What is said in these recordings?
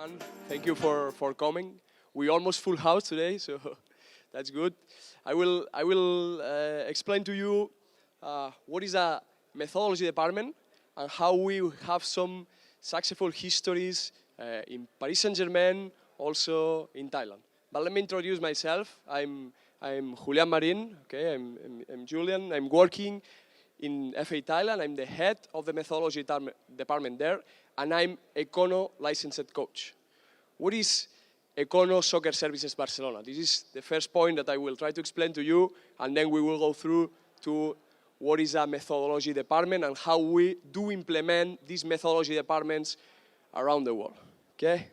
everyone. Thank you for coming. We almost full house today, so that's good. I will explain to you what is a methodology department and how we have some successful histories in Paris Saint-Germain, also in Thailand. But let me introduce myself. I'm Julian Marin. Okay, I'm Julian. I'm working in FA Thailand. I'm the head of the methodology department there, and I'm Ekkono licensed coach. What is Ekkono Soccer Services Barcelona? This is the first point that I will try to explain to you, and then we will go through to what is a methodology department and how we do implement these methodology departments around the world. Okay?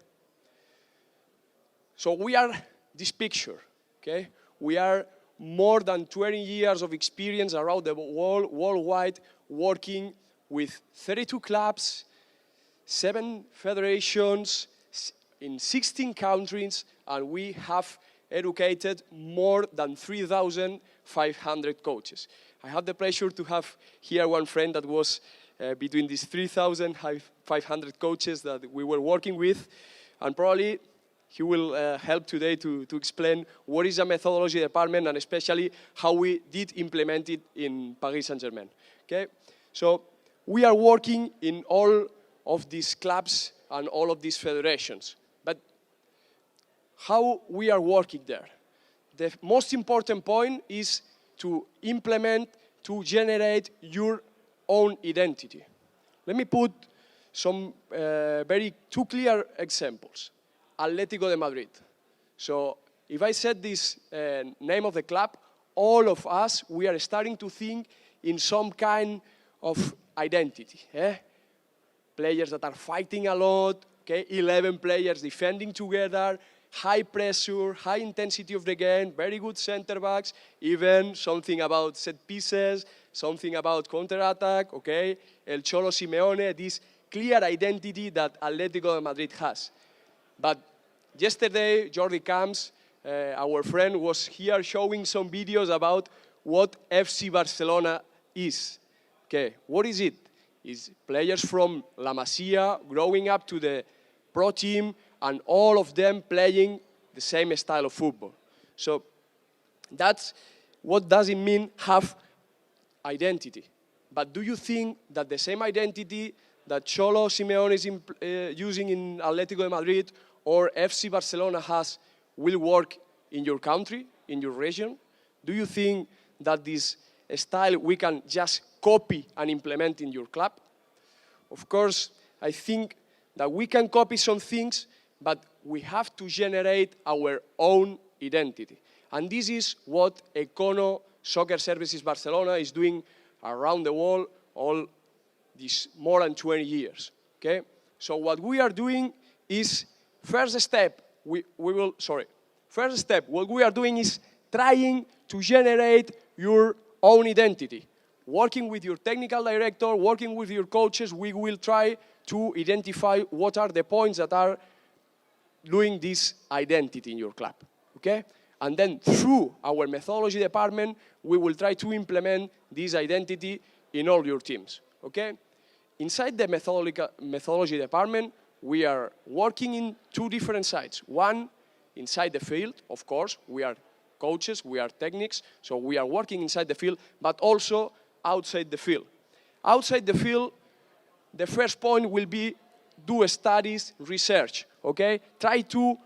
So we are this picture. Okay? We are more than 20 years of experience around the world, worldwide, working with 32 clubs, 7 federations, in 16 countries, and we have educated more than 3,500 coaches. I have the pleasure to have here one friend that was between these 3,500 coaches that we were working with, and probably he will help today to explain what is a methodology department and especially how we did implement it in Paris Saint-Germain. Okay? So we are working in all of these clubs and all of these federations. But how we are working there? The most important point is to implement, to generate your own identity. Let me put some two clear examples. Atlético de Madrid. So if I said this name of the club, all of us, we are starting to think in some kind of identity. Players that are fighting a lot, okay? 11 players defending together, high pressure, high intensity of the game, very good center backs, even something about set pieces, something about counter-attack, okay? El Cholo Simeone, this clear identity that Atlético de Madrid has. But yesterday, Jordi Camps, our friend, was here showing some videos about what FC Barcelona is. Okay, what is it? It's players from La Masia growing up to the pro team and all of them playing the same style of football. So that's what does it mean have identity. But do you think that the same identity that Cholo Simeone is using in Atlético de Madrid or FC Barcelona has will work in your country, in your region? Do you think that this style we can just copy and implement in your club? Of course, I think that we can copy some things, but we have to generate our own identity. And this is what Ekkono Soccer Services Barcelona is doing around the world all these more than 20 years. Okay? So what we are doing is, first step, what we are doing is trying to generate your own identity. Working with your technical director, working with your coaches, we will try to identify what are the points that are doing this identity in your club, okay? And then through our methodology department, we will try to implement this identity in all your teams, okay? Inside the methodology department, we are working in 2 different sides. One, inside the field, of course, we are coaches, we are techniques, so we are working inside the field, but also outside the field. Outside the field, the first point will be do studies, research, okay? Try to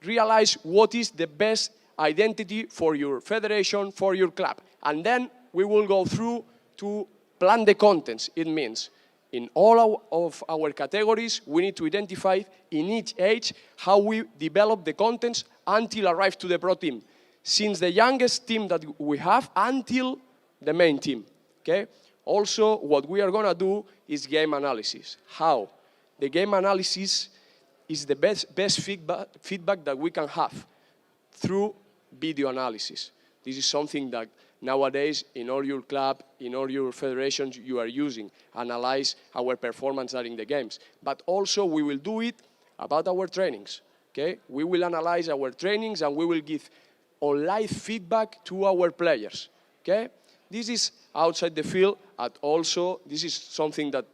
realize what is the best identity for your federation, for your club. And then we will go through to plan the contents. It means in all of our categories, we need to identify in each age how we develop the contents until arrive to the pro team. Since the youngest team that we have until the main team, okay? Also, what we are gonna do is game analysis. How? The game analysis is the best feedback that we can have through video analysis. This is something that nowadays in all your club, in all your federations you are using, analyze our performance during the games. But also we will do it about our trainings, okay? We will analyze our trainings and we will give on live feedback to our players, okay? This is outside the field, and also this is something that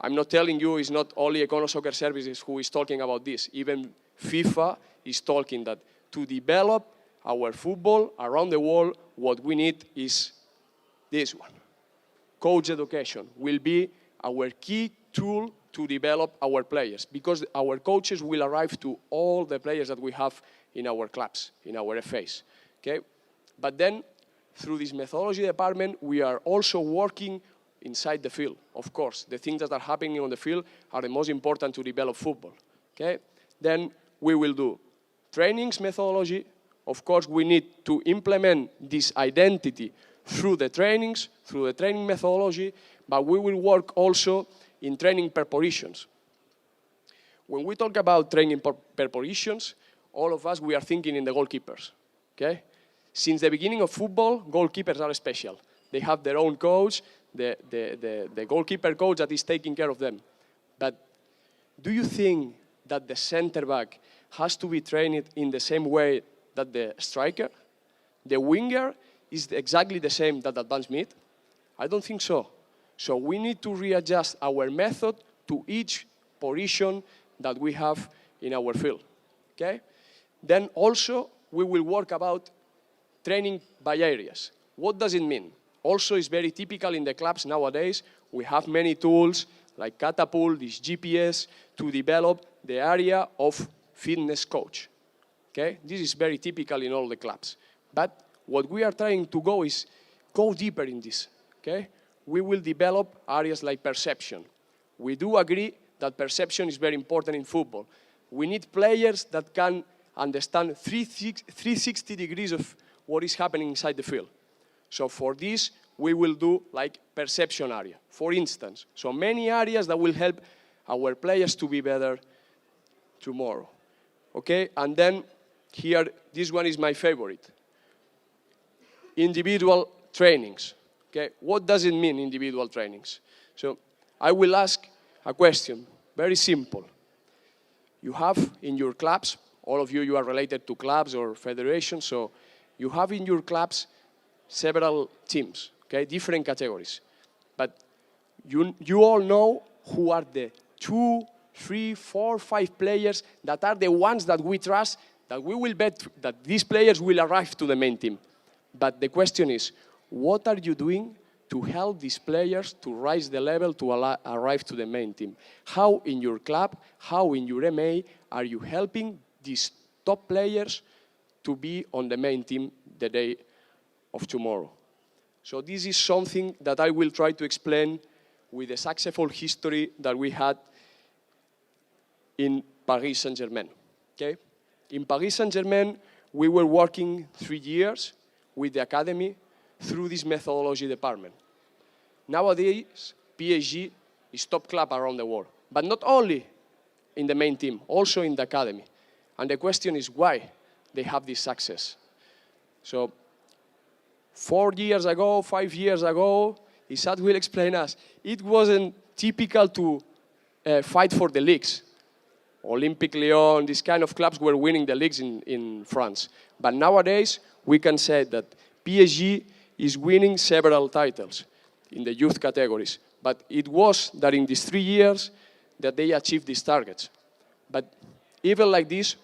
I'm not telling you it's not only Ekkono Soccer Services who is talking about this. Even FIFA is talking that to develop our football around the world, what we need is this one. Coach education will be our key tool to develop our players, because our coaches will arrive to all the players that we have in our clubs, in our FAs, okay? But then, through this methodology department, we are also working inside the field. Of course, the things that are happening on the field are the most important to develop football, okay? Then we will do trainings methodology. Of course, we need to implement this identity through the trainings, through the training methodology, but we will work also in training preparations. When we talk about training preparations, all of us, we are thinking in the goalkeepers, okay? Since the beginning of football, goalkeepers are special. They have their own coach, the goalkeeper coach that is taking care of them. But do you think that the center back has to be trained in the same way that the striker? The winger is exactly the same that the advanced mid? I don't think so. So we need to readjust our method to each position that we have in our field, okay? Then also, we will work about training by areas. What does it mean? Also, it's very typical in the clubs nowadays. We have many tools like Catapult, this GPS, to develop the area of fitness coach, okay? This is very typical in all the clubs. But what we are trying to go is go deeper in this, okay? We will develop areas like perception. We do agree that perception is very important in football. We need players that can understand 360 degrees of what is happening inside the field. So for this, we will do like perception area, for instance. So many areas that will help our players to be better tomorrow, okay? And then here, this one is my favorite. Individual trainings. Okay, what does it mean, individual trainings? So I will ask a question, very simple. You have in your clubs, all of you, you are related to clubs or federations, so you have in your clubs several teams, okay, different categories. But you all know who are the 2, 3, 4, 5 players that are the ones that we trust, that we will bet that these players will arrive to the main team. But the question is, what are you doing to help these players to rise the level to arrive to the main team? How in your club, how in your MA are you helping these top players to be on the main team the day of tomorrow? So this is something that I will try to explain with the successful history that we had in Paris Saint-Germain, okay? In Paris Saint-Germain, we were working 3 years with the academy through this methodology department. Nowadays, PSG is top club around the world, but not only in the main team, also in the academy. And the question is why they have this success. So 4 years ago, 5 years ago, Isad will explain us, it wasn't typical to fight for the leagues. Olympique Lyon, these kind of clubs were winning the leagues in France. But nowadays, we can say that PSG is winning several titles in the youth categories. But it was that in these 3 years that they achieved these targets. But even like this,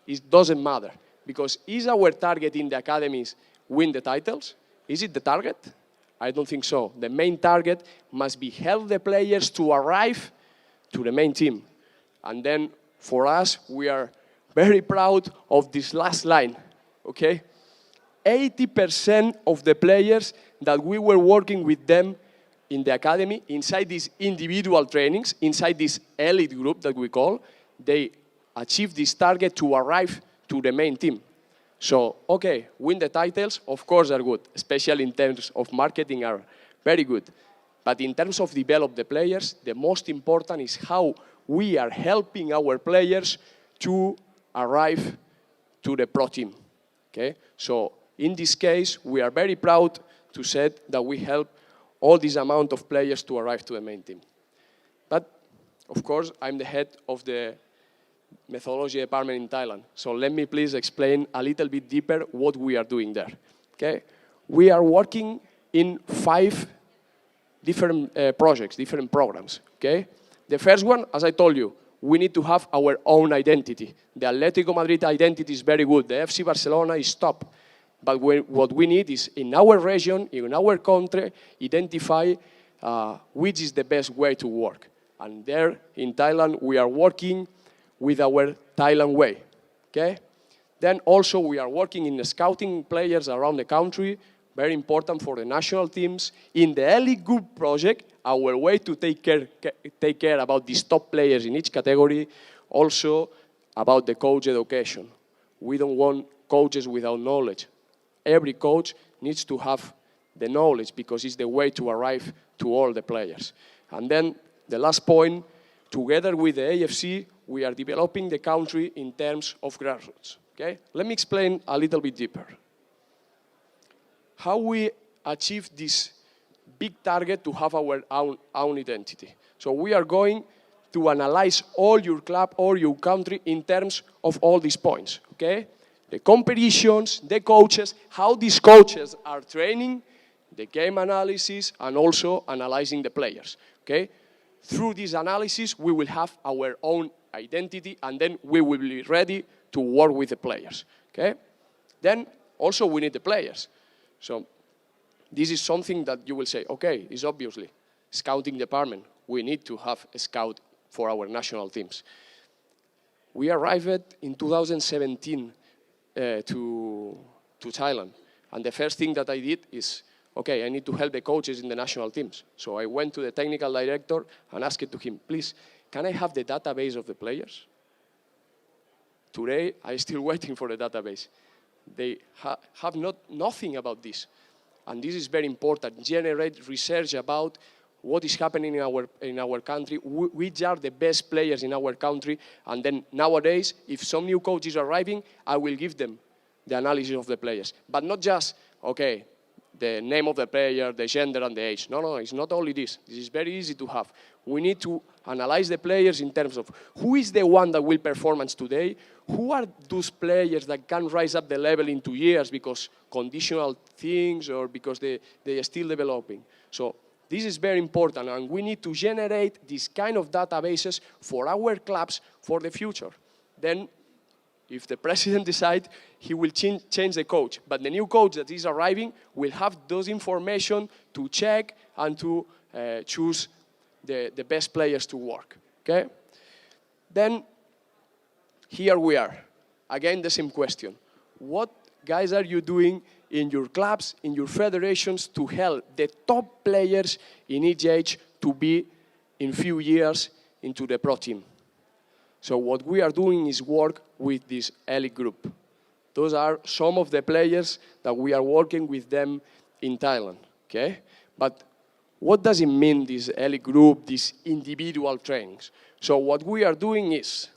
it doesn't matter. Because is our target in the academies win the titles? Is it the target? I don't think so. The main target must be help the players to arrive to the main team. And then for us, we are very proud of this last line, okay? 80% of the players that we were working with them in the academy, inside these individual trainings, inside this elite group that we call, they achieved this target to arrive to the main team. So, okay, win the titles, of course are good, especially in terms of marketing are very good. But in terms of develop the players, the most important is how we are helping our players to arrive to the pro team, okay? So, in this case, we are very proud to say that we help all this amount of players to arrive to the main team. But, of course, I'm the head of the methodology department in Thailand. So let me please explain a little bit deeper what we are doing there, okay? We are working in 5 different projects, different programs, okay? The first one, as I told you, we need to have our own identity. The Atletico Madrid identity is very good. The FC Barcelona is top. But what we need is, in our region, in our country, identify which is the best way to work. And there, in Thailand, we are working with our Thailand way, okay? Then also we are working in scouting players around the country, very important for the national teams. In the elite group project, our way to take care about these top players in each category, also about the coach education. We don't want coaches without knowledge. Every coach needs to have the knowledge because it's the way to arrive to all the players. And then the last point, together with the AFC, we are developing the country in terms of grassroots. Okay? Let me explain a little bit deeper. How we achieve this big target to have our own identity. So we are going to analyze all your club or your country in terms of all these points. Okay? The competitions, the coaches, how these coaches are training, the game analysis, and also analyzing the players. Okay? Through this analysis, we will have our own identity, and then we will be ready to work with the players. Okay? Then also we need the players. So this is something that you will say, okay, it's obviously scouting department. We need to have a scout for our national teams. We arrived in 2017 to Thailand, and the first thing that I did is, okay, I need to help the coaches in the national teams. So I went to the technical director and asked to him, please, can I have the database of the players? Today, I'm still waiting for the database. They have nothing about this. And this is very important, generate research about what is happening in our country, which are the best players in our country, and then nowadays, if some new coach is arriving, I will give them the analysis of the players. But not just, okay, the name of the player, the gender, and the age. No, it's not only this. This is very easy to have. We need to analyze the players in terms of who is the one that will performance today, who are those players that can rise up the level in 2 years because conditional things or because they are still developing. So this is very important, and we need to generate this kind of databases for our clubs for the future. Then, if the president decides, he will change the coach. But the new coach that is arriving will have those information to check and to choose the best players to work. Okay? Then, here we are. Again, the same question. What, guys, are you doing in your clubs, in your federations, to help the top players in each age to be, in few years, into the pro team? So what we are doing is work with this elite group. Those are some of the players that we are working with them in Thailand, okay? But what does it mean, this elite group, these individual trainings? So what we are doing is,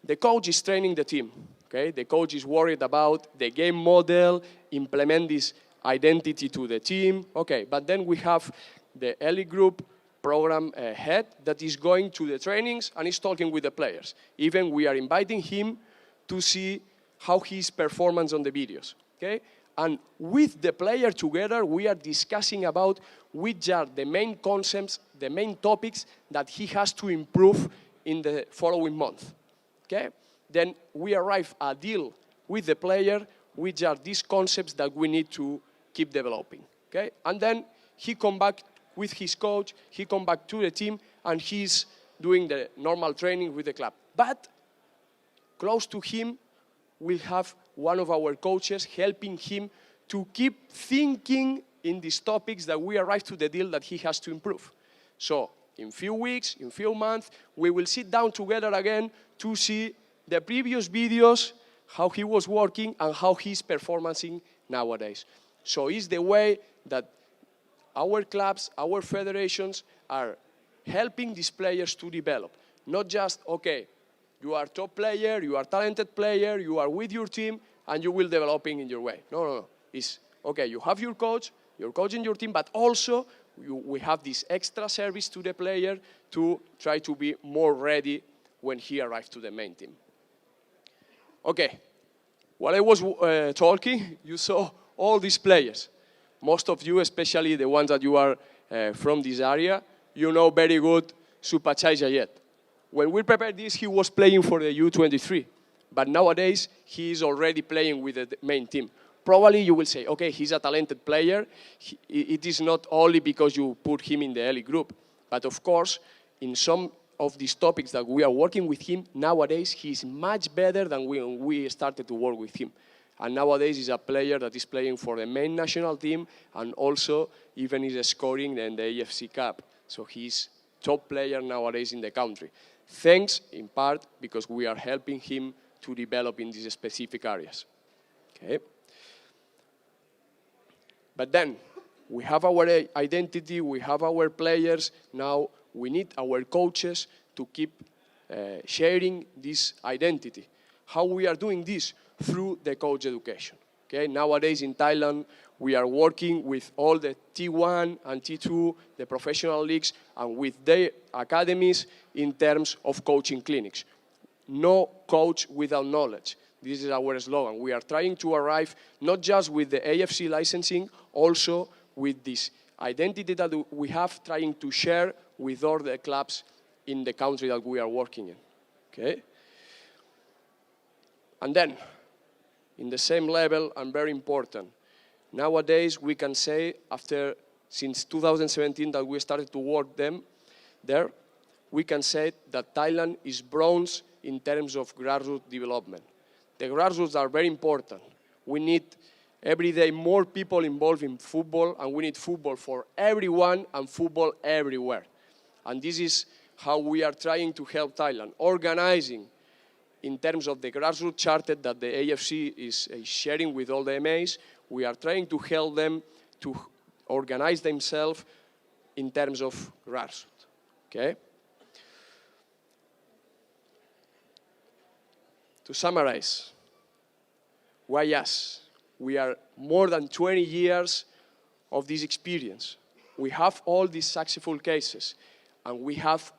the coach is training the team, okay? The coach is worried about the game model, implement this identity to the team, okay? But then we have the elite group program head that is going to the trainings and is talking with the players. Even we are inviting him to see how his performance on the videos, okay? And with the player together, we are discussing about which are the main concepts, the main topics that he has to improve in the following month, okay? Then we arrive at a deal with the player, which are these concepts that we need to keep developing, okay? And then he come back with his coach, he come back to the team, and he's doing the normal training with the club. But close to him, we'll have one of our coaches helping him to keep thinking in these topics that we arrive to the deal that he has to improve. So in few weeks, in few months, we will sit down together again to see the previous videos, how he was working and how he's performing nowadays. So it's the way that our clubs, our federations are helping these players to develop. Not just, okay, you are top player, you are talented player, you are with your team, and you will developing in your way. No. It's, okay, you have your coach in your team, but also we have this extra service to the player to try to be more ready when he arrives to the main team. Okay, while I was talking, you saw all these players. Most of you, especially the ones that you are from this area, you know very good Supachaya yet. When we prepared this, he was playing for the U23. But nowadays, he is already playing with the main team. Probably you will say, okay, he's a talented player. It is not only because you put him in the early group. But of course, in some of these topics that we are working with him, nowadays he's much better than when we started to work with him. And nowadays he's a player that is playing for the main national team and also even is scoring in the AFC Cup. So he's top player nowadays in the country. Thanks, in part, because we are helping him to develop in these specific areas. Okay. But then, we have our identity, we have our players. Now, we need our coaches to keep sharing this identity. How we are doing this? Through the coach education. Okay? Nowadays in Thailand, we are working with all the T1 and T2, the professional leagues, and with their academies in terms of coaching clinics. No coach without knowledge. This is our slogan. We are trying to arrive not just with the AFC licensing, also with this identity that we have, trying to share with all the clubs in the country that we are working in. Okay? And then, in the same level, and very important, nowadays we can say, since 2017 that we started to work there, we can say that Thailand is bronze in terms of grassroots development. The grassroots are very important. We need every day more people involved in football, and we need football for everyone and football everywhere. And this is how we are trying to help Thailand, organizing in terms of the grassroots charter that the AFC is sharing with all the MAs. We are trying to help them to organize themselves in terms of grassroots. Okay? To summarize, why us? We are more than 20 years of this experience. We have all these successful cases, and we have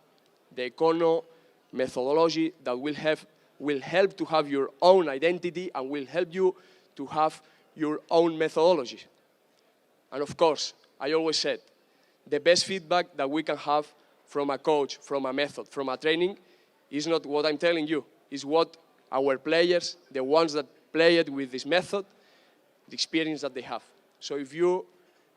the Ekkono methodology that will help to have your own identity and will help you to have your own methodology. And of course, I always said, the best feedback that we can have from a coach, from a method, from a training, is not what I'm telling you, is what our players, the ones that played with this method, the experience that they have. So if you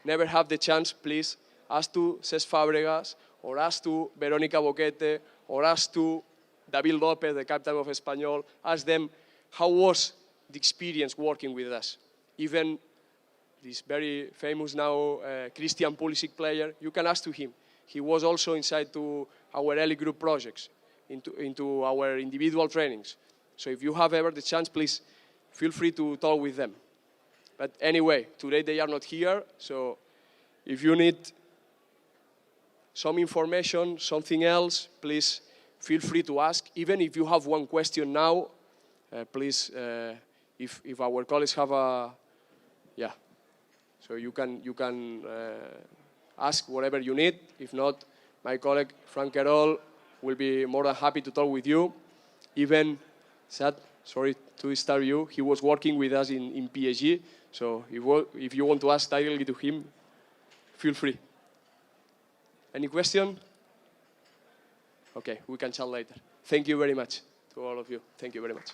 never have the chance, please ask to Cesc Fábregas, or ask to Verónica Boquete, or ask to David López, the captain of Espanyol, ask them how was the experience working with us. Even this very famous now Christian Pulisic player, you can ask to him. He was also inside to our early group projects, into our individual trainings. So if you have ever the chance, please feel free to talk with them. But anyway, today they are not here, so if you need some information, something else, please feel free to ask. Even if you have one question now, please, if our colleagues have so you can ask whatever you need. If not, my colleague Frank Querol will be more than happy to talk with you. Even Sad, sorry to disturb you, he was working with us in PSG, so if you want to ask directly to him, feel free. Any question? Okay, we can chat later. Thank you very much to all of you. Thank you very much.